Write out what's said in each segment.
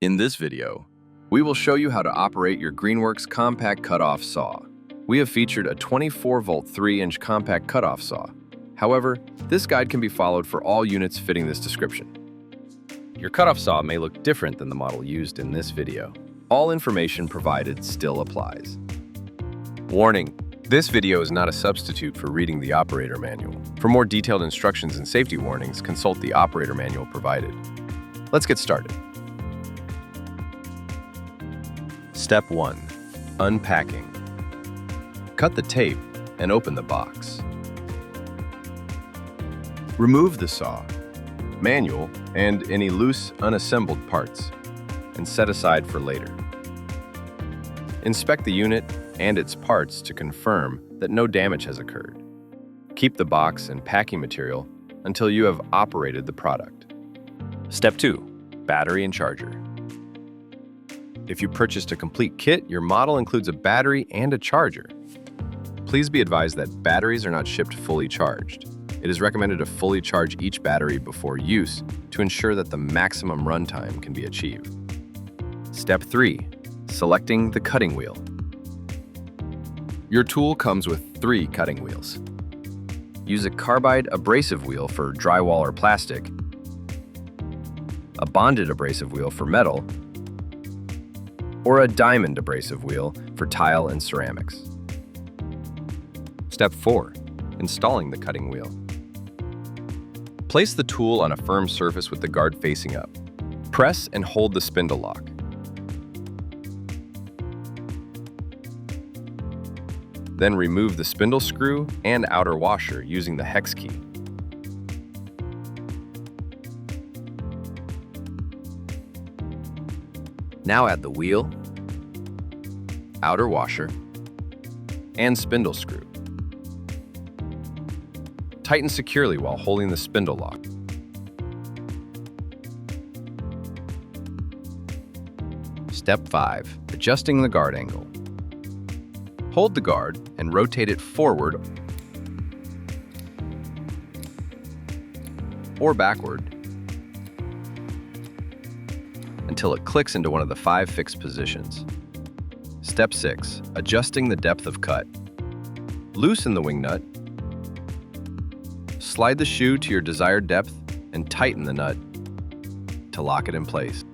In this video, we will show you how to operate your Greenworks compact cutoff saw. We have featured a 24-volt 3-inch compact cutoff saw. However, this guide can be followed for all units fitting this description. Your cutoff saw may look different than the model used in this video. All information provided still applies. Warning: this video is not a substitute for reading the operator manual. For more detailed instructions and safety warnings, consult the operator manual provided. Let's get started. Step 1. Unpacking. Cut the tape and open the box. Remove the saw, manual, and any loose, unassembled parts, and set aside for later. Inspect the unit and its parts to confirm that no damage has occurred. Keep the box and packing material until you have operated the product. Step 2. Battery and charger. If you purchased a complete kit, your model includes a battery and a charger. Please be advised that batteries are not shipped fully charged. It is recommended to fully charge each battery before use to ensure that the maximum runtime can be achieved. Step 3. Selecting the cutting wheel. Your tool comes with 3 cutting wheels. Use a carbide abrasive wheel for drywall or plastic, a bonded abrasive wheel for metal, or a diamond abrasive wheel for tile and ceramics. Step 4. Installing the cutting wheel. Place the tool on a firm surface with the guard facing up. Press and hold the spindle lock. Then remove the spindle screw and outer washer using the hex key. Now add the wheel, outer washer, and spindle screw. Tighten securely while holding the spindle lock. Step 5. Adjusting the guard angle. Hold the guard and rotate it forward or backward until it clicks into one of the 5 fixed positions. Step 6. Adjusting the depth of cut. Loosen the wing nut, slide the shoe to your desired depth, and tighten the nut to lock it in place.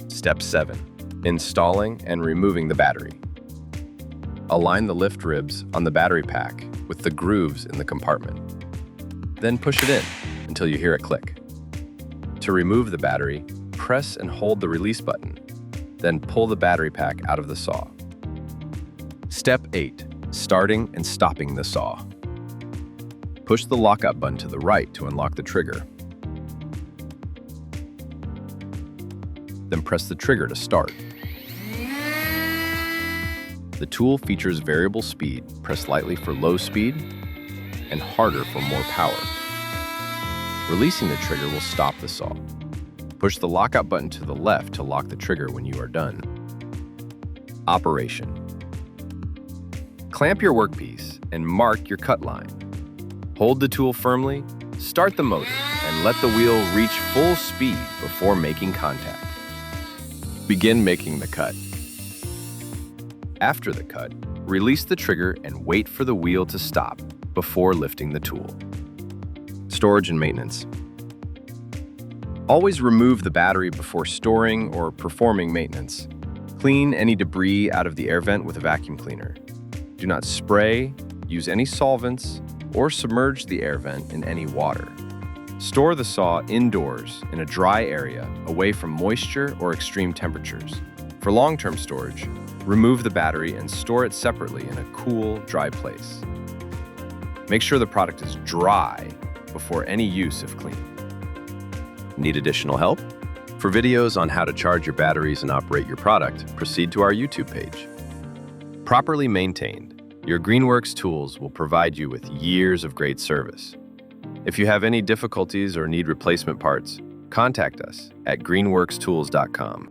Step 7. Installing and removing the battery. Align the lift ribs on the battery pack with the grooves in the compartment. Then push it in until you hear it click. To remove the battery, press and hold the release button, then pull the battery pack out of the saw. Step 8. Starting and stopping the saw. Push the lockup button to the right to unlock the trigger. Then press the trigger to start. The tool features variable speed. Press lightly for low speed and harder for more power. Releasing the trigger will stop the saw. Push the lockup button to the left to lock the trigger when you are done. Operation. Clamp your workpiece and mark your cut line. Hold the tool firmly, start the motor, and let the wheel reach full speed before making contact. Begin making the cut. After the cut, release the trigger and wait for the wheel to stop before lifting the tool. Storage and maintenance. Always remove the battery before storing or performing maintenance. Clean any debris out of the air vent with a vacuum cleaner. Do not spray, use any solvents, or submerge the air vent in any water. Store the saw indoors in a dry area away from moisture or extreme temperatures. For long-term storage, remove the battery and store it separately in a cool, dry place. Make sure the product is dry before any use if clean. Need additional help? For videos on how to charge your batteries and operate your product, proceed to our YouTube page. Properly maintained, your Greenworks tools will provide you with years of great service. If you have any difficulties or need replacement parts, contact us at greenworkstools.com.